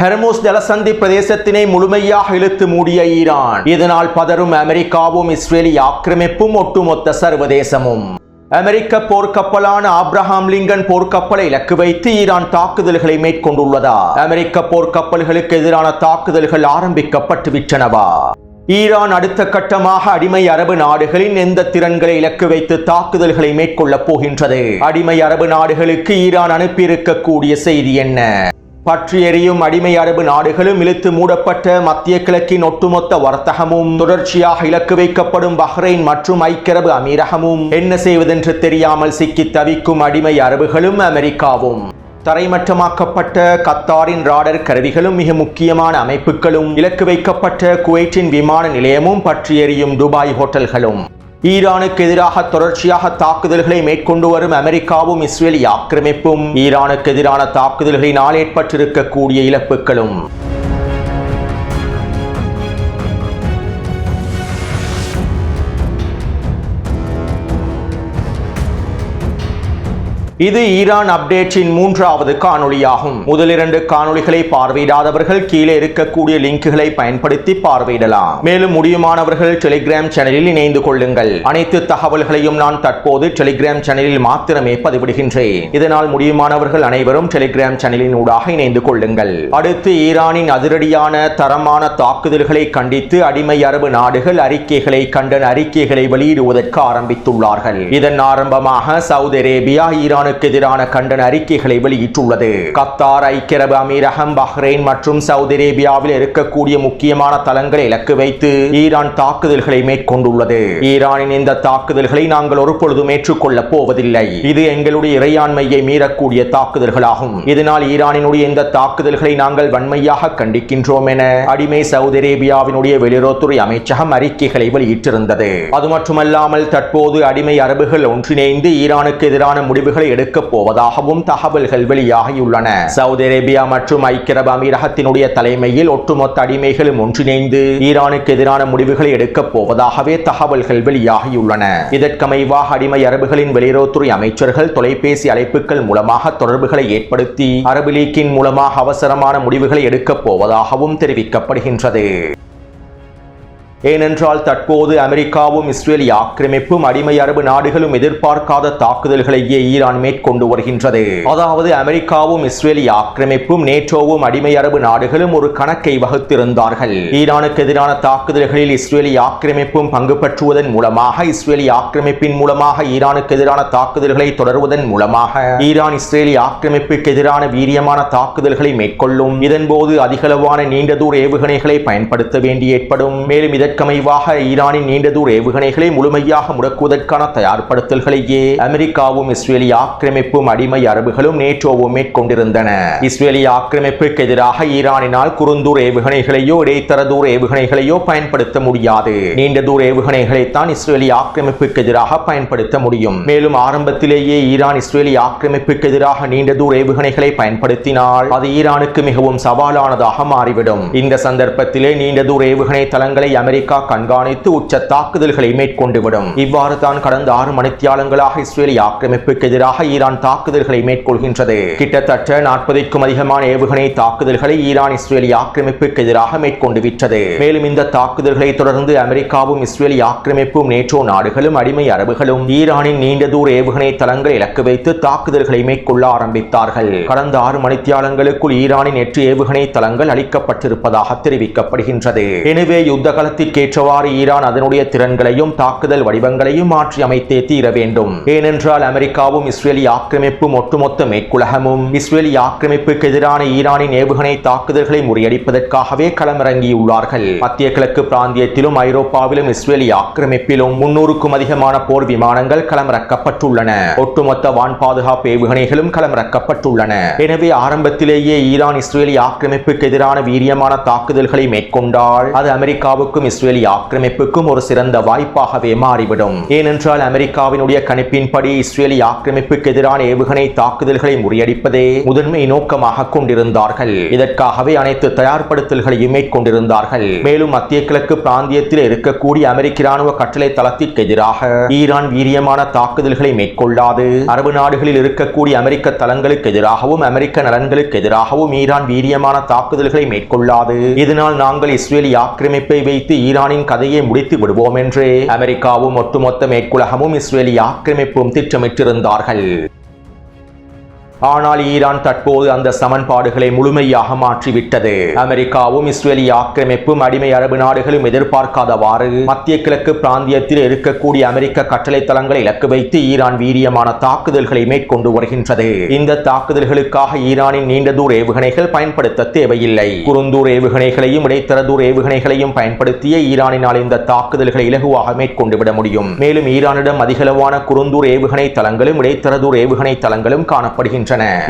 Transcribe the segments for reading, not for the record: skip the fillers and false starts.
ஹெர்முஸ் ஜலசந்தி பிரதேசத்தினை முழுமையாக இழுத்து மூடிய ஈரான். இதனால் பதறும் அமெரிக்காவும் இஸ்ரேலிய ஆக்கிரமிப்பும் ஒட்டுமொத்த சர்வதேசமும். அமெரிக்க போர்க்கப்பலான ஆப்ரஹாம் லிங்கன் போர்க்கப்பலை இலக்கு வைத்து ஈரான் தாக்குதல்களை மேற்கொண்டுள்ளதா? அமெரிக்க போர்க்கப்பல்களுக்கு எதிரான தாக்குதல்கள் ஆரம்பிக்கப்பட்டு விட்டனவா? ஈரான் அடுத்த கட்டமாக அடிமை அரபு நாடுகளின் எந்த திறன்களை இலக்கு வைத்து தாக்குதல்களை மேற்கொள்ளப் போகின்றது? அடிமை அரபு நாடுகளுக்கு ஈரான் அனுப்பியிருக்கக்கூடிய செய்தி என்ன? பற்றி எரியும் அடிமை அரபு நாடுகளும் இழுத்து மூடப்பட்ட மத்திய கிழக்கின் ஒட்டுமொத்த வர்த்தகமும் தொடர்ச்சியாக இலக்கு வைக்கப்படும் பஹ்ரைன் மற்றும் ஐக்கிய அரபு அமீரகமும் என்ன செய்வதென்று தெரியாமல் சிக்கி தவிக்கும் அடிமை அரபுகளும் அமெரிக்காவும். தரைமட்டமாக்கப்பட்ட கத்தாரின் ராடர் கருவிகளும் மிக முக்கியமான அமைப்புகளும் இலக்கு வைக்கப்பட்ட குவைட்டின் விமான நிலையமும் பற்றி எரியும் துபாய் ஹோட்டல்களும். ஈரானுக்கு எதிராக தொடர்ச்சியாக தாக்குதல்களை மேற்கொண்டு வரும் அமெரிக்காவும் இஸ்ரேலிய ஆக்கிரமிப்பும் ஈரானுக்கு எதிரான தாக்குதல்களினால் ஏற்பட்டிருக்கக்கூடிய இழப்புகளும். இது ஈரான் அப்டேட்டின் 3வது காணொளியாகும். முதல் 2 காணொளிகளை பார்வையிடாதவர்கள் கீழே இருக்கக்கூடிய லிங்குகளை பயன்படுத்தி பார்வையிடலாம். மேலும் முடியுமானவர்கள் டெலிகிராம் சேனலில் இணைந்து கொள்ளுங்கள். அனைத்து தகவல்களையும் நான் தற்போது டெலிகிராம் சேனலில் மாத்திரமே பதிவிடுகின்றேன். இதனால் முடியுமானவர்கள் அனைவரும் டெலிகிராம் சேனலின் ஊடாக இணைந்து கொள்ளுங்கள். அடுத்து ஈரானின் அதிரடியான தரமான தாக்குதல்களை கண்டித்து அடிமை அரபு நாடுகள் கண்டன அறிக்கைகளை வெளியிடுவதற்கு ஆரம்பித்துள்ளார்கள். இதன் ஆரம்பமாக சவுதி அரேபியா ஈரான் எதிரான கண்டன அறிக்கைகளை வெளியிட்டுள்ளது. கத்தார், ஐக்கிய அரபு அமீரகம், பஹ்ரைன் மற்றும் சவுதி அரேபியாவில் இருக்கக்கூடிய முக்கியமான தளங்களை இலக்கு வைத்து ஈரான் தாக்குதல்களை மேற்கொண்டுள்ளது. ஈரானின் இந்த தாக்குதல்களை நாங்கள் ஒருபொழுதும் ஏற்றுக்கொள்ளப் போவதில்லை. இது எங்களுடைய இறையாண்மையை மீறக்கூடிய தாக்குதல்களாகும். இதனால் ஈரானினுடைய இந்த தாக்குதல்களை நாங்கள் வன்மையாக கண்டிக்கின்றோம் என அடிமை சவுதி அரேபியாவினுடைய வெளியுறவுத்துறை அமைச்சகம் அறிக்கைகளை வெளியிட்டிருந்தது. அது மட்டுமல்லாமல் தற்போது அடிமை அரபுகள் ஒன்றிணைந்து ஈரானுக்கு எதிரான முடிவுகளை எடுக்கப் போவதாகவும் தகவல்கள் வெளியாகியுள்ளன. சவுதி அரேபியா மற்றும் ஐக்கிய அரபு அமீரகத்தினுடைய தலைமையில் ஒட்டுமொத்த அடிமைகளும் ஒன்றிணைந்து ஈரானுக்கு எதிரான முடிவுகளை எடுக்கப் போவதாகவே தகவல்கள் வெளியாகியுள்ளன. இதற்கமைவாக அடிமை அரபுகளின் வெளியுறவுத்துறை அமைச்சர்கள் தொலைபேசி அழைப்புகள் மூலமாக தொடர்புகளை ஏற்படுத்தி அரபு லீக்கின் மூலமாக அவசரமான முடிவுகளை எடுக்கப் போவதாகவும் தெரிவிக்கப்படுகின்றது. ஏனென்றால் தற்போது அமெரிக்காவும் இஸ்ரேலிய ஆக்கிரமிப்பும் அடிமை அரபு நாடுகளும் எதிர்பார்க்காத தாக்குதல்களையே ஈரான் மேற்கொண்டு வருகின்றது. அதாவது அமெரிக்காவும் இஸ்ரேலிய ஆக்கிரமிப்பும் நேட்டோவும் அடிமை அரபு நாடுகளும் ஒரு கணக்கை வகுத்திருந்தார்கள். ஈரானுக்கு எதிரான தாக்குதல்களில் இஸ்ரேலிய ஆக்கிரமிப்பும் பங்கு பற்றுவதன் மூலமாக இஸ்ரேலிய ஆக்கிரமிப்பின் மூலமாக ஈரானுக்கு எதிரான தாக்குதல்களை தொடர்வதன் மூலமாக ஈரான் இஸ்ரேலிய ஆக்கிரமிப்புக்கு எதிரான வீரியமான தாக்குதல்களை மேற்கொள்ளும். இதன்போது அதிகளவான நீண்ட தூர ஏவுகணைகளை பயன்படுத்த வேண்டி ஏற்படும். மேலும் இதற்கமைவாக ஈரானின் நீண்ட தூர ஏவுகணைகளை முழுமையாக முடக்குவதற்கான தயார்படுத்தல்களையே அமெரிக்காவும் இஸ்ரேலிய ஆக்கிரமிப்பும் அடிமை அரபுகளும் நேட்டோவும் மேற்கொண்டிருந்தன. இஸ்ரேலிய ஆக்கிரமிப்புக்கு எதிராக ஈரானினால் குறுந்தூர ஏவுகணைகளையோ இடைத்தர தூர ஏவுகணைகளையோ பயன்படுத்த முடியாது. நீண்ட தூர ஏவுகணைகளைத்தான் இஸ்ரேலிய ஆக்கிரமிப்புக்கு எதிராக பயன்படுத்த முடியும். மேலும் ஆரம்பத்திலேயே ஈரான் இஸ்ரேலிய ஆக்கிரமிப்புக்கு எதிராக நீண்ட தூர ஏவுகணைகளை பயன்படுத்தினால் அது ஈரானுக்கு மிகவும் சவாலானதாக மாறிவிடும். இந்த சந்தர்ப்பத்திலே நீண்ட தூர ஏவுகணை தளங்களை அமெரிக்கா கண்காணித்து உச்ச தாக்குதல்களை மேற்கொண்டுவிடும். இவ்வாறு தான் கடந்த 6 மணித்தியாலங்களாக இஸ்ரேலிய ஆக்கிரமிப்புக்கு எதிராக ஈரான் தாக்குதல்களை மேற்கொள்கின்றது. கிட்டத்தட்ட 40க்கும் அதிகமான ஏவுகணை தாக்குதல்களை ஈரான் இஸ்ரேலிய ஆக்கிரமிப்புக்கு எதிராக மேற்கொண்டு விட்டது. மேலும் இந்த தாக்குதல்களை தொடர்ந்து அமெரிக்காவும் இஸ்ரேலிய ஆக்கிரமிப்பும் நேட்டோ நாடுகளும் அடிமை அரபுகளும் ஈரானின் நீண்ட தூர ஏவுகணை தளங்களை இலக்கு வைத்து தாக்குதல்களை மேற்கொள்ள ஆரம்பித்தார்கள். கடந்த 6 மணித்தியாலங்களுக்குள் ஈரானின் 8 ஏவுகணை தளங்கள் அளிக்கப்பட்டிருப்பதாக தெரிவிக்கப்படுகின்றது. எனவே யுத்த காலத்தில் ஏற்றவாறு ஈரான் அதனுடைய திறன்களையும் தாக்குதல் வடிவங்களையும் மாற்றி அமைத்தே தீர வேண்டும். ஏனென்றால் அமெரிக்காவும் இஸ்ரேலிய ஆக்கிரமிப்பும் ஒட்டுமொத்த மேற்குலகமும் இஸ்ரேலிய ஆக்கிரமிப்புக்கு எதிரான ஈரானின் ஏவுகணை தாக்குதல்களை முறியடிப்பதற்காகவே களமிறங்கியுள்ளார்கள். மத்திய கிழக்கு பிராந்தியத்திலும் ஐரோப்பாவிலும் இஸ்ரேலிய ஆக்கிரமிப்பிலும் 300க்கும் அதிகமான போர் விமானங்கள் களமிறக்கப்பட்டுள்ளன. ஒட்டுமொத்த வான் பாதுகாப்பு ஏவுகணைகளும் களமிறக்கப்பட்டுள்ளன. எனவே ஆரம்பத்திலேயே ஈரான் இஸ்ரேலிய ஆக்கிரமிப்புக்கு எதிரான வீரியமான தாக்குதல்களை மேற்கொண்டால் அது அமெரிக்காவுக்கும் இஸ்ரேலிய ஆக்கிரமிப்புக்கும் ஒரு சிறந்த வாய்ப்பாகவே மாறிவிடும். ஏனென்றால் அமெரிக்காவினுடைய கணிப்பின்படி இஸ்ரேலிய ஆக்கிரமிப்புக்கு எதிரான ஏவுகணை தாக்குதல்களை முறியடிப்பதே முதன்மை நோக்கமாக கொண்டிருந்தார்கள். இதற்காகவே அனைத்து தயார்படுத்தல்களையும் மேற்கொண்டிருந்தார்கள். மேலும் மத்திய கிழக்கு பிராந்தியத்தில் இருக்கக்கூடிய அமெரிக்க இராணுவ கட்டளை தளத்திற்கு எதிராக ஈரான் வீரியமான தாக்குதல்களை மேற்கொள்ளாது அரபு நாடுகளில் இருக்கக்கூடிய அமெரிக்க தளங்களுக்கு எதிராகவும் அமெரிக்க நலன்களுக்கு எதிராகவும் ஈரான் வீரியமான தாக்குதல்களை மேற்கொள்ளாது. இதனால் நாங்கள் இஸ்ரேலிய ஆக்கிரமிப்பை வைத்து ஈரானின் கதையை முடித்து விடுவோம் என்று அமெரிக்காவும் ஒட்டுமொத்த மேற்குலகமும் இஸ்ரேலிய ஆக்கிரமிப்பும் திட்டமிட்டிருந்தார்கள். ஆனால் ஈரான் தற்போது அந்த சமன்பாடுகளை முழுமையாக மாற்றிவிட்டது. அமெரிக்காவும் இஸ்ரேலிய ஆக்கிரமிப்பும் அடிமை அரபு நாடுகளும் எதிர்பார்க்காதவாறு மத்திய கிழக்கு பிராந்தியத்தில் இருக்கக்கூடிய அமெரிக்க கட்டளை தளங்களை இலக்கு வைத்து ஈரான் வீரியமான தாக்குதல்களை மேற்கொண்டு வருகின்றது. இந்த தாக்குதல்களுக்காக ஈரானின் நீண்ட தூர ஏவுகணைகள் பயன்படுத்த தேவையில்லை. குறுந்தூர் ஏவுகணைகளையும் இடைத்தர தூர ஏவுகணைகளையும் பயன்படுத்திய ஈரானினால் இந்த தாக்குதல்களை இலகுவாக மேற்கொண்டு விட முடியும். மேலும் ஈரானிடம் அதிகளவான குறுந்தூர் ஏவுகணை தளங்களும் இடைத்தர தூர ஏவுகணை தளங்களும் காணப்படுகின்றன.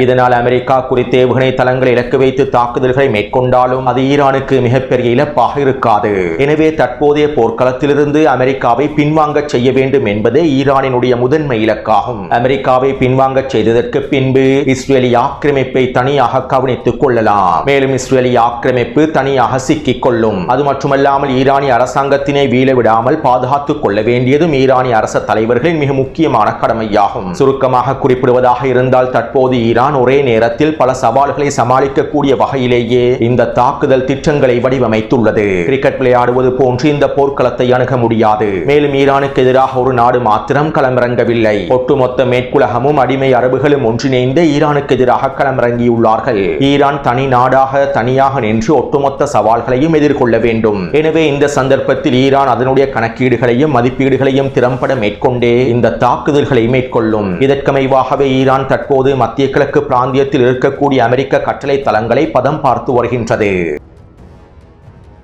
இதனால் அமெரிக்கா குறித்த ஏவுகணை தளங்களை இலக்கு வைத்து தாக்குதல்களை மேற்கொண்டாலும் அது ஈரானுக்கு மிகப்பெரிய இழப்பாக இருக்காது. எனவே தற்போதைய போர்க்களத்திலிருந்து அமெரிக்காவை பின்வாங்க செய்ய வேண்டும் என்பதே ஈரானினுடைய முதன்மை இலக்காகும். அமெரிக்காவை பின்வாங்க செய்ததற்கு பின்பு இஸ்ரேலிய ஆக்கிரமிப்பை தனியாக கவனித்துக் கொள்ளலாம். மேலும் இஸ்ரேலிய ஆக்கிரமிப்பு தனியாக சிக்கிக் கொள்ளும். அது மட்டுமல்லாமல் ஈரானிய அரசாங்கத்தினை வீழ விடாமல் பாதுகாத்துக் கொள்ள வேண்டியதும் ஈரானிய அரச தலைவர்களின் மிக முக்கியமான கடமையாகும். சுருக்கமாக குறிப்பிடுவதாக இருந்தால் தற்போது ஈரான் ஒரே நேரத்தில் பல சவால்களை சமாளிக்கக்கூடிய வகையிலேயே இந்த தாக்குதல் திட்டங்களை வடிவமைத்துள்ளது. கிரிக்கெட் விளையாடுவது போன்று இந்த போர்க்களத்தை அணுக முடியாது. மேலும் ஈரானுக்கு எதிராக ஒரு நாடு மாத்திரம் களமிறங்கவில்லை. ஒட்டுமொத்த மேற்குலகமும் அடிமை அரபுகளும் ஒன்றிணைந்து ஈரானுக்கு எதிராக களமிறங்கியுள்ளார்கள். ஈரான் தனி நாடாக தனியாக நின்று ஒட்டுமொத்த சவால்களையும் எதிர்கொள்ள வேண்டும். எனவே இந்த சந்தர்ப்பத்தில் ஈரான் அதனுடைய கணக்கீடுகளையும் மதிப்பீடுகளையும் திறம்பட மேற்கொண்டே இந்த தாக்குதல்களை மேற்கொள்ளும். இதற்கமைவாகவே ஈரான் தற்போது மத்திய கிழக்கு பிராந்தியத்தில் இருக்கக்கூடிய அமெரிக்க கட்டளை தளங்களை பதம் பார்த்து வருகின்றது.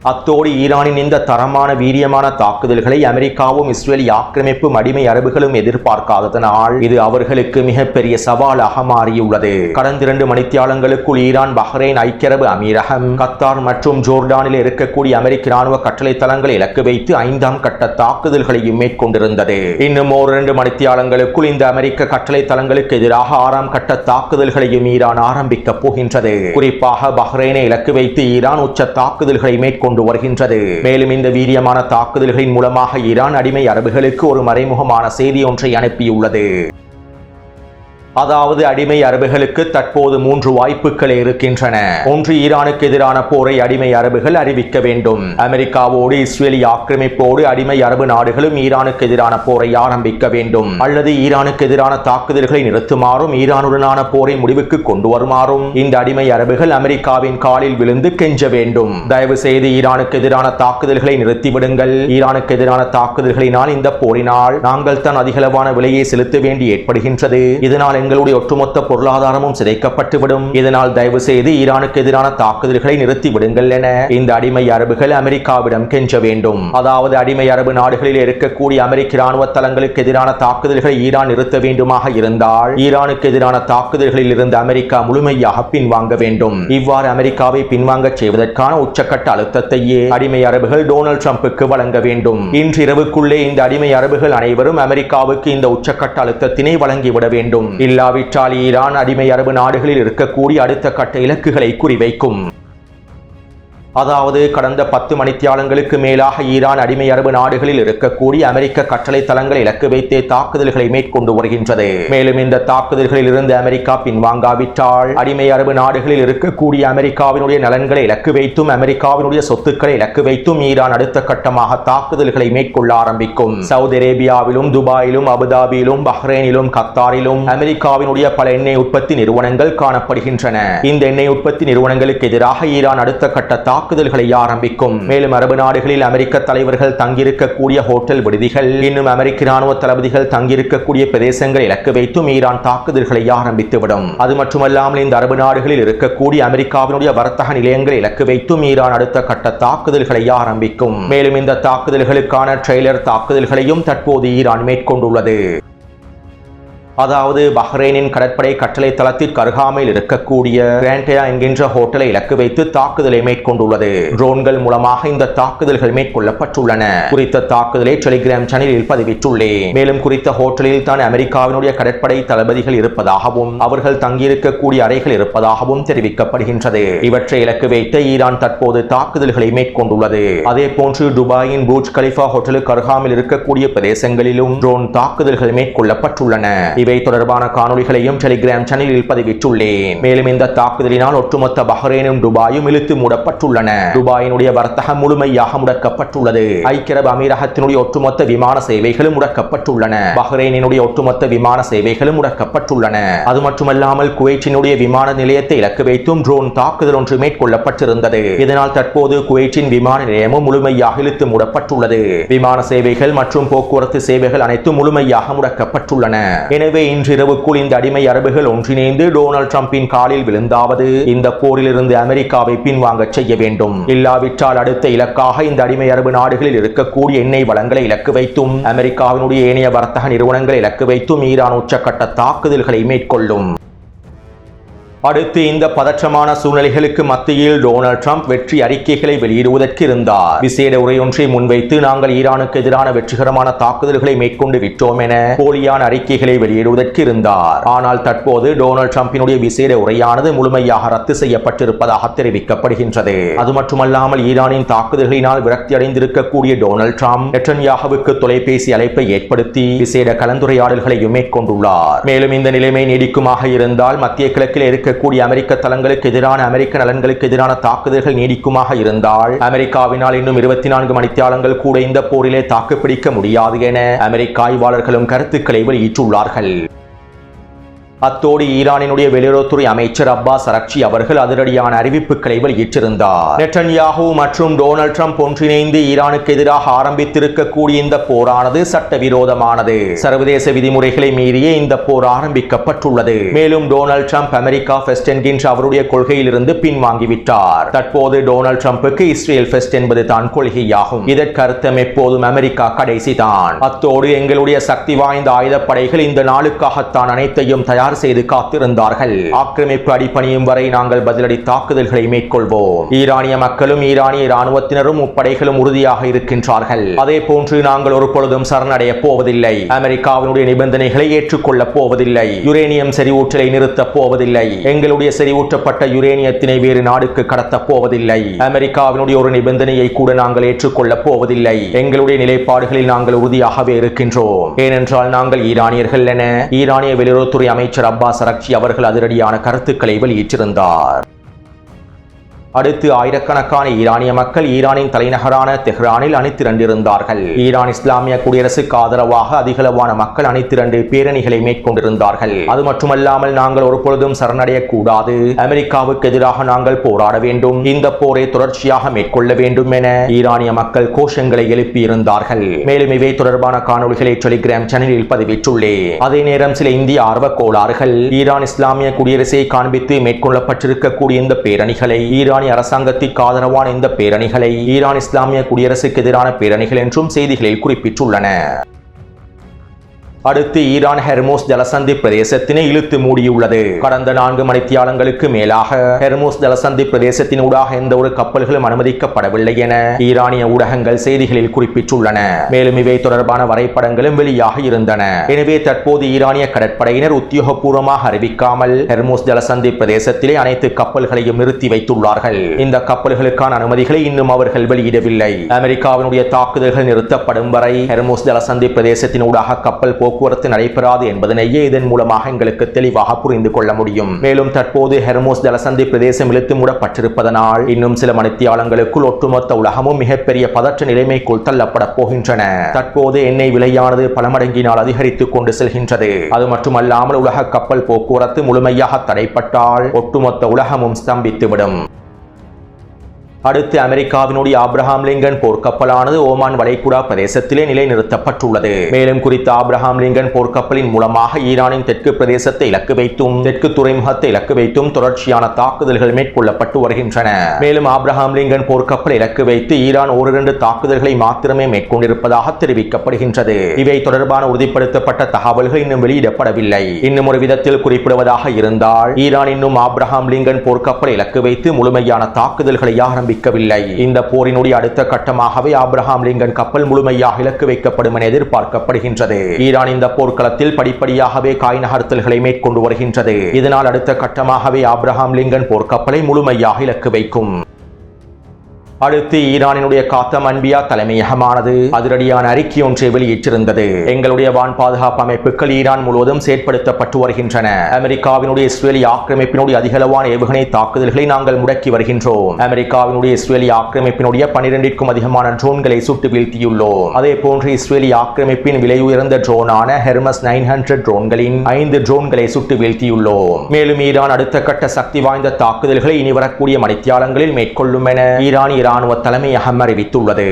அத்தோடு ஈரானின் இந்த தரமான வீரியமான தாக்குதல்களை அமெரிக்காவும் இஸ்ரேலிய ஆக்கிரமிப்பும் அடிமை அரபுகளும் எதிர்பார்க்காததனால் இது அவர்களுக்கு மிகப்பெரிய சவாலாக மாறியுள்ளது. கடந்த 2 மணித்தியாலங்களுக்குள் ஈரான், பஹ்ரைன், ஐக்கிய அரபு அமீரகம், கத்தார் மற்றும் ஜோர்டானில் இருக்கக்கூடிய அமெரிக்க இராணுவ கட்டளை தளங்களை இலக்கு வைத்து 5ஆம் கட்ட தாக்குதல்களையும் மேற்கொண்டிருந்தது. இன்னும் 2 மணித்தியாலங்களுக்குள் இந்த அமெரிக்க கட்டளை தளங்களுக்கு எதிராக 6ஆம் கட்ட தாக்குதல்களையும் ஈரான் ஆரம்பிக்க போகின்றது. குறிப்பாக பஹ்ரைனை இலக்கு வைத்து ஈரான் உச்ச தாக்குதல்களை மேற்கொண்டு வருகின்றது. மேலும் இந்த வீரியமான தாக்குதல்களின் மூலமாக ஈரான் அடிமை அரபுகளுக்கு ஒரு மறைமுகமான செய்தி ஒன்றை அனுப்பியுள்ளது. அதாவது அடிமை அரபுகளுக்கு தற்போது 3 வாய்ப்புகள் இருக்கின்றன. ஒன்று, ஈரானுக்கு எதிரான போரை அடிமை அரபுகள் அறிவிக்க வேண்டும். அமெரிக்காவோடு இஸ்ரேலிய ஆக்கிரமிப்போடு அடிமை அரபு நாடுகளும் ஈரானுக்கு எதிரான போரை ஆரம்பிக்க வேண்டும். அல்லது ஈரானுக்கு எதிரான தாக்குதல்களை நிறுத்துமாறும் ஈரானுடனான போரை முடிவுக்கு கொண்டு வருமாறும் இந்த அடிமை அரபுகள் அமெரிக்காவின் காலில் விழுந்து கெஞ்ச வேண்டும். தயவு செய்து ஈரானுக்கு எதிரான தாக்குதல்களை நிறுத்திவிடுங்கள். ஈரானுக்கு எதிரான தாக்குதல்களினால் இந்த போரினால் நாங்கள் தான் அதிகளவான விலையை செலுத்த வேண்டி ஏற்படுகின்றது. இதனால் எங்களுடைய ஒட்டுமொத்த பொருளாதாரமும் சிதைக்கப்பட்டுவிடும். இதனால் தயவு செய்து ஈரானுக்கு எதிரான தாக்குதல்களை நிறுத்தி விடுங்கள் என இந்த அடிமை அரபுகள் அமெரிக்காவிடம் கெஞ்ச வேண்டும். அதாவது அடிமை அரபு நாடுகளில் இருக்கக்கூடிய அமெரிக்க இராணுவ தளங்களுக்கு எதிரான தாக்குதல்களை ஈரான் நிறுத்த வேண்டுமாக இருந்தால் ஈரானுக்கு எதிரான தாக்குதல்களில் இருந்து அமெரிக்கா முழுமையாக பின்வாங்க வேண்டும். இவ்வாறு அமெரிக்காவை பின்வாங்க செய்வதற்கான உச்சக்கட்ட அழுத்தத்தையே அடிமை அரபுகள் டொனால்ட் ட்ரம்புக்கு வழங்க வேண்டும். இன்று இரவுக்குள்ளே இந்த அடிமை அரபுகள் அனைவரும் அமெரிக்காவுக்கு இந்த உச்சக்கட்ட அழுத்தத்தினை வழங்கிவிட வேண்டும். இல்லாவிட்டால் ஈரான் அடிமை அரபு நாடுகளில் இருக்கக்கூடிய அடுத்த கட்ட இலக்குகளை குறிவைக்கும். அதாவது கடந்த 10 மணித்தியாலங்களுக்கு மேலாக ஈரான் அடிமை அரபு நாடுகளில் இருக்கக்கூடிய அமெரிக்க கட்டளை தளங்களை இலக்கு வைத்தே தாக்குதல்களை மேற்கொண்டு வருகின்றது. மேலும் இந்த தாக்குதல்களில் இருந்து அமெரிக்கா பின்வாங்காவிட்டால் அடிமை அரபு நாடுகளில் இருக்கக்கூடிய அமெரிக்காவினுடைய நலன்களை இலக்கு வைத்தும் அமெரிக்காவினுடைய சொத்துக்களை இலக்கு வைத்தும் ஈரான் அடுத்த கட்டமாக தாக்குதல்களை மேற்கொள்ள ஆரம்பிக்கும். சவுதி அரேபியாவிலும், துபாயிலும், அபுதாபியிலும், பஹ்ரைனிலும், கத்தாரிலும் அமெரிக்காவினுடைய பல எண்ணெய் உற்பத்தி நிறுவனங்கள் காணப்படுகின்றன. இந்த எண்ணெய் உற்பத்தி நிறுவனங்களுக்கு எதிராக ஈரான் அடுத்த கட்ட தாக்குதல்களை ஆரம்பிக்கும். மேலும் அரபு நாடுகளில் அமெரிக்க தலைவர்கள் தங்கியிருக்கக்கூடிய ஹோட்டல், விடுதிகள், இன்னும் அமெரிக்க இராணுவ தளபதிகள் தங்கியிருக்கக்கூடிய பிரதேசங்களை இலக்கு வைத்தும் ஈரான் தாக்குதல்களை ஆரம்பித்துவிடும். அது மட்டுமல்லாமல் இந்த அரபு நாடுகளில் இருக்கக்கூடிய அமெரிக்காவினுடைய வர்த்தக நிலையங்களை இலக்கு வைத்தும் ஈரான் அடுத்த கட்ட தாக்குதல்களை ஆரம்பிக்கும். மேலும் இந்த தாக்குதல்களுக்கான ட்ரெய்லர் தாக்குதல்களையும் தற்போது ஈரான் மேற்கொண்டுள்ளது. அதாவது பஹ்ரைனின் கடற்படை கட்டளை தளத்திற்கு அருகாமையில் இருக்கக்கூடிய கிராண்டயா என்கின்ற ஹோட்டலை இலக்கு வைத்து தாக்குதலை மேற்கொண்டுள்ளது. ட்ரோன்கள் மூலமாக இந்த தாக்குதல்கள் மேற்கொள்ளப்பட்டுள்ளன. குறித்த தாக்குதலை டெலிகிராம் சேனலில் பதிவிட்டுள்ளேன். மேலும் குறித்த ஹோட்டலில் தான் அமெரிக்காவினுடைய கடற்படை தளபதிகள் இருப்பதாகவும் அவர்கள் தங்கியிருக்கக்கூடிய அறைகள் இருப்பதாகவும் தெரிவிக்கப்படுகின்றது. இவற்றை இலக்கு வைத்து ஈரான் தற்போது தாக்குதல்களை மேற்கொண்டுள்ளது. அதே போன்று துபாயின் பூர்ஜ் கலிஃபா ஹோட்டலுக்கு அருகாமையில் இருக்கக்கூடிய பிரதேசங்களிலும் ட்ரோன் தாக்குதல்கள் மேற்கொள்ளப்பட்டுள்ளன. இவை தொடர்பான காணொளிகளையும் டெலிகிராம் சேனலில் பதிவிட்டுள்ளேன். மேலும் இந்த தாக்குதலினால் ஒட்டுமொத்த பஹ்ரைனும் துபாயும் இழுத்து மூடப்பட்டுள்ளன. துபாயினுடைய வர்த்தகம் முழுமையாக முடக்கப்பட்டுள்ளது. ஐக்கிய அரபு அமீரகத்தினுடைய ஒட்டுமொத்த விமான சேவைகளும் முடக்கப்பட்டுள்ளன. பஹ்ரைனினுடைய ஒட்டுமொத்த விமான சேவைகளும் முடக்கப்பட்டுள்ளன. அது மட்டுமல்லாமல் குவைத்தினுடைய விமான நிலையத்தை இலக்கு வைத்தும் ட்ரோன் தாக்குதல் ஒன்று மேற்கொள்ளப்பட்டிருந்தது. இதனால் தற்போது குவைத்தின் விமான நிலையமும் முழுமையாக இழுத்து மூடப்பட்டுள்ளது. விமான சேவைகள் மற்றும் போக்குவரத்து சேவைகள் அனைத்தும் முழுமையாக முடக்கப்பட்டுள்ளன. எனவே இன்றிரவுக்குள் இந்த அடிமை அரபுகள் ஒன்றிணைந்து டொனால்ட் ட்ரம்பின் காலில் விழுந்தாவது இந்த போரிலிருந்து அமெரிக்காவை பின்வாங்க செய்ய வேண்டும். இல்லாவிட்டால் அடுத்த இலக்காக இந்த அடிமை அரபு நாடுகளில் இருக்கக்கூடிய எண்ணெய் வளங்களை இலக்கு வைத்தும் அமெரிக்காவினுடைய ஏனைய வர்த்தக நிறுவனங்களை இலக்கு வைத்தும் ஈரான் உச்சக்கட்ட தாக்குதல்களை மேற்கொள்ளும். அடுத்து இந்த பதற்றமான சூழ்நிலைகளுக்கு மத்தியில் டொனால்ட் ட்ரம்ப் வெற்றி அறிக்கைகளை வெளியிடுவதற்கு இருந்தார். விசேட உரையொன்றை முன்வைத்து நாங்கள் ஈரானுக்கு எதிரான வெற்றிகரமான தாக்குதல்களை மேற்கொண்டு விட்டோம் என போலியான அறிக்கைகளை வெளியிடுவதற்கு இருந்தார். ஆனால் தற்போது டொனால்ட் ட்ரம்பினுடைய விசேட உரையானது முழுமையாக ரத்து செய்யப்பட்டிருப்பதாக தெரிவிக்கப்படுகின்றது. அது மட்டுமல்லாமல் ஈரானின் தாக்குதல்களினால் விரக்தி அடைந்திருக்கக்கூடிய டொனால்ட் ட்ரம்ப் நெட்டன்யாஹுவுக்கு தொலைபேசி அழைப்பை ஏற்படுத்தி விசேட கலந்துரையாடல்களையும் மேற்கொண்டுள்ளார். மேலும் இந்த நிலைமை நீடிக்குமாக இருந்தால் மத்திய கிழக்கில் இருக்க அமெரிக்க தளங்களுக்கு எதிரான அமெரிக்க நலன்களுக்கு எதிரான தாக்குதல்கள் நீடிக்குமாக இருந்தால் அமெரிக்காவினால் இன்னும் 24 மணித்தியாலங்கள் கூட இந்த போரிலே தாக்குப்பிடிக்க முடியாது என அமெரிக்க ஆய்வாளர்களும் கருத்துக்களை வெளியிட்டுள்ளார்கள். அத்தோடு ஈரானினுடைய வெளியுறவுத்துறை அமைச்சர் அப்பாஸ் அரக்சி அவர்கள் அதிரடியான அறிவிப்புகளை வெளியிட்டிருந்தார். நெட்டன்யாஹு மற்றும் டொனால்ட் ட்ரம்ப் ஒன்றிணைந்து ஈரானுக்கு எதிராக ஆரம்பித்திருக்கக்கூடிய இந்த போரானது சட்டவிரோதமானது. சர்வதேச விதிமுறைகளை மீறிய இந்த போர் ஆரம்பிக்கப்பட்டுள்ளது. மேலும் டொனால்ட் ட்ரம்ப் அமெரிக்கா ஃபெஸ்ட் என்கின்ற அவருடைய கொள்கையிலிருந்து பின்வாங்கிவிட்டார். தற்போது டொனால்ட் ட்ரம்புக்கு இஸ்ரேல் ஃபெஸ்ட் என்பது தான் கொள்கையாகும். இதற்கு அர்த்தம் எப்போதும் அமெரிக்கா கடைசிதான். அத்தோடு எங்களுடைய சக்தி வாய்ந்த ஆயுதப்படைகள் இந்த நாளுக்காகத்தான் அனைத்தையும் தயார் செய்து காத்திருந்தார்கள். ஆக்கிரமிப்பு அடிப்பணியும் வரை நாங்கள் பதிலடி தாக்குதல்களை மேற்கொள்வோம். ஈரானிய மக்களும் ஈரானிய இராணுவத்தினரும் முப்படைகளும் உறுதியாக இருக்கின்றார்கள். அதே போன்று நாங்கள் ஒரு பொழுதும் சரணடைய போவதில்லை. அமெரிக்காவினுடைய நிபந்தனைகளை ஏற்றுக்கொள்ளப் போவதில்லை. யுரேனியம் செறிவூட்டலை நிறுத்தப் போவதில்லை. எங்களுடைய செறிவூட்டப்பட்ட யுரேனியத்தினை வேறு நாடுக்கு கடத்தப் போவதில்லை. அமெரிக்காவினுடைய ஒரு நிபந்தனையை கூட நாங்கள் ஏற்றுக்கொள்ளப் போவதில்லை. எங்களுடைய நிலைப்பாடுகளில் நாங்கள் உறுதியாகவே இருக்கின்றோம். ஏனென்றால் நாங்கள் ஈரானியர்கள் என ஈரானிய வெளியுறவுத்துறை அமைச்சர் அப்பாஸ் அரக்சி அவர்கள் அதிரடியான கருத்துக்களை வெளியிட்டிருந்தார். அடுத்து ஆயிரக்கணக்கான ஈரானிய மக்கள் ஈரானின் தலைநகரான தெஹ்ரானில் அணிதிரண்டிருந்தார்கள். ஈரான் இஸ்லாமிய குடியரசுக்கு ஆதரவாக அதிகளவான மக்கள் அணிதிரண்டு பேரணிகளை மேற்கொண்டிருந்தார்கள். அது மட்டுமல்லாமல் நாங்கள் ஒரு பொழுதும் சரணடையக்கூடாது, அமெரிக்காவுக்கு எதிராக நாங்கள் போராட வேண்டும், இந்த போரை தொடர்ச்சியாக மேற்கொள்ள வேண்டும் என ஈரானிய மக்கள் கோஷங்களை எழுப்பியிருந்தார்கள். மேலும் இவை தொடர்பான காணொளிகளை டெலிகிராம் சேனலில் பதிவிட்டுள்ளேன். அதே நேரம் சில இந்திய ஆர்வ கோளாறுகள் ஈரான் இஸ்லாமிய குடியரசை காண்பித்து மேற்கொள்ளப்பட்டிருக்கக்கூடிய இந்த பேரணிகளை ஈரான் அரசாங்கத்திற்கு ஆதரவான இந்த பேரணிகளை ஈரான் இஸ்லாமிய குடியரசுக்கு எதிரான பேரணிகள் என்றும் செய்திகளில் குறிப்பிட்டுள்ளன. அடுத்து ஈரான் ஹெர்மோஸ் ஜலசந்தி பிரதேசத்தினை இழுத்து மூடியுள்ளது. கடந்த 4 மணித்தியாலங்களுக்கு மேலாக ஹெர்மோஸ் ஜலசந்தி பிரதேசத்தின் ஊடாக எந்த ஒரு கப்பல்களும் அனுமதிக்கப்படவில்லை என ஈரானிய ஊடகங்கள் செய்திகளில் குறிப்பிட்டுள்ளன. மேலும் இவை தொடர்பான வரைபடங்களும் வெளியாக இருந்தன. எனவே தற்போது ஈரானிய கடற்படையினர் உத்தியோகபூர்வமாக அறிவிக்காமல் ஹெர்மோஸ் ஜலசந்தி பிரதேசத்திலே அனைத்து கப்பல்களையும் நிறுத்தி வைத்துள்ளார்கள். இந்த கப்பல்களுக்கான அனுமதிகளை இன்னும் அவர்கள் வெளியிடவில்லை. அமெரிக்காவினுடைய தாக்குதல்கள் நிறுத்தப்படும் வரை ஹெர்மோஸ் ஜலசந்தி பிரதேசத்தின் ஊடாக கப்பல் போக்குவரத்து நடைபெறாது என்பதனையே இதன் மூலமாக எங்களுக்கு தெளிவாக புரிந்து கொள்ள முடியும். மேலும் தற்போது ஹெர்மோஸ் ஜலசந்தி பிரதேசம் இழுத்து மூடப்பட்டிருப்பதனால் இன்னும் சில மணித்தியாலங்களுக்குள் ஒட்டுமொத்த உலகமும் மிகப்பெரிய பதற்ற நிலைமைக்குள் தள்ளப்பட போகின்றன. தற்போது எண்ணெய் விலையானது பல மடங்கினால் அதிகரித்துக் கொண்டு செல்கின்றது. அது மட்டுமல்லாமல் உலக கப்பல் போக்குவரத்து முழுமையாக தடைப்பட்டால் ஒட்டுமொத்த உலகமும் ஸ்தம்பித்துவிடும். அடுத்து அமெரிக்காவினுடைய ஆப்ரஹாம் லிங்கன் போர்க்கப்பலானது ஓமான் வளைகுடா பிரதேசத்திலே நிலைநிறுத்தப்பட்டுள்ளது. மேலும் குறித்த ஆப்ரஹாம் லிங்கன் போர்க்கப்பலின் மூலமாக ஈரானின் தெற்கு பிரதேசத்தை இலக்கு வைத்தும் தெற்கு துறைமுகத்தை இலக்கு வைத்தும் தொடர்ச்சியான தாக்குதல்கள் மேற்கொள்ளப்பட்டு வருகின்றன. மேலும் ஆப்ரஹாம் லிங்கன் போர்க்கப்பலை இலக்கு வைத்து ஈரான் ஓரிரண்டு தாக்குதல்களை மாத்திரமே மேற்கொண்டிருப்பதாக தெரிவிக்கப்படுகின்றது. இவை தொடர்பான உறுதிப்படுத்தப்பட்ட தகவல்கள் இன்னும் வெளியிடப்படவில்லை. இன்னும் ஒரு விதத்தில் குறிப்பிடுவதாக இருந்தால் ஈரான் இன்னும் ஆப்ரஹாம் லிங்கன் போர்க்கப்பலை இலக்கு வைத்து முழுமையான தாக்குதல்களை ஆரம்பிக்கவில்லை. இந்த போரினுடைய அடுத்த கட்டமாகவே ஆப்ரஹாம் லிங்கன் கப்பல் முழுமையாக இலக்கு வைக்கப்படும் என எதிர்பார்க்கப்படுகின்றது. ஈரான் இந்த போர்க்களத்தில் படிப்படியாகவே காய் நகர்த்தல்களை மேற்கொண்டு வருகின்றது. இதனால் அடுத்த கட்டமாகவே ஆப்ரஹாம் லிங்கன் போர்க்கப்பலை முழுமையாக இலக்கு வைக்கும். அடுத்து ஈரானினுடைய காத்தம் அன்பியா தலைமையகமானது அதிரடியான அறிக்கை ஒன்றை வெளியிட்டிருந்தது. எங்களுடைய வான் பாதுகாப்பு அமைப்புகள் ஈரான் முழுவதும் செயற்படுத்தப்பட்டு வருகின்றன. அமெரிக்காவினுடைய இஸ்ரேலிய ஆக்கிரமிப்பினுடைய அதிகளவான ஏவுகணை தாக்குதல்களை நாங்கள் முடக்கி வருகின்றோம். அமெரிக்காவினுடைய இஸ்ரேலிய ஆக்கிரமிப்பினுடைய 12க்கும் அதிகமான ட்ரோன்களை சுட்டு வீழ்த்தியுள்ளோம். அதே போன்று இஸ்ரேலிய ஆக்கிரமிப்பின் விலை உயர்ந்த ட்ரோனான ஹெர்மஸ் 900 ட்ரோன்களின் 5 ட்ரோன்களை சுட்டு வீழ்த்தியுள்ளோம். மேலும் ஈரான் அடுத்த கட்ட சக்தி வாய்ந்த தாக்குதல்களை இனி வரக்கூடிய மணித்தியாலங்களில் மேற்கொள்ளும் என ஈரானிய இராணுவ தலைமையகம் அறிவித்துள்ளது.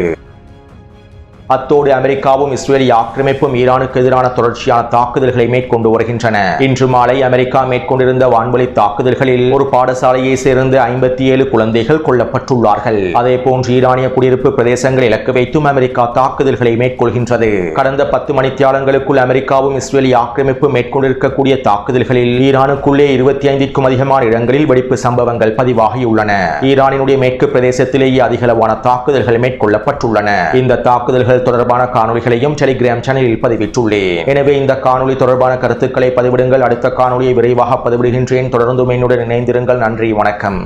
அத்தோடு அமெரிக்காவும் இஸ்ரேலிய ஆக்கிரமிப்பும் ஈரானுக்கு எதிரான தொடர்ச்சியான தாக்குதல்களை மேற்கொண்டு வருகின்றன. இன்று மாலை அமெரிக்கா மேற்கொண்டிருந்த வான்வழி தாக்குதல்களில் ஒரு பாடசாலையை சேர்ந்த 57 குழந்தைகள் கொல்லப்பட்டுள்ளார்கள். அதே போன்று ஈரானிய குடியிருப்பு பிரதேசங்களை இலக்கு வைத்தும் அமெரிக்கா தாக்குதல்களை மேற்கொள்கின்றது. கடந்த 10 மணித்தியாலங்களுக்குள் அமெரிக்காவும் இஸ்ரேலிய ஆக்கிரமிப்பு மேற்கொண்டிருக்கக்கூடிய தாக்குதல்களில் ஈரானுக்குள்ளே 25க்கும் அதிகமான இடங்களில் வெடிப்பு சம்பவங்கள் பதிவாகியுள்ளன. ஈரானினுடைய மேற்கு பிரதேசத்திலேயே அதிகளவான தாக்குதல்கள் மேற்கொள்ளப்பட்டுள்ளன. இந்த தாக்குதல்கள் தொடர்பான காணொளிகளையும் டெலிகிராம் சேனலில் பதிவிட்டுள்ளேன். எனவே இந்த காணொளி தொடர்பான கருத்துக்களை பதிவிடுங்கள். அடுத்த காணொளியை விரைவாக பதிவிடுகின்றேன். தொடர்ந்து என்னுடன் இணைந்திருங்கள். நன்றி, வணக்கம்.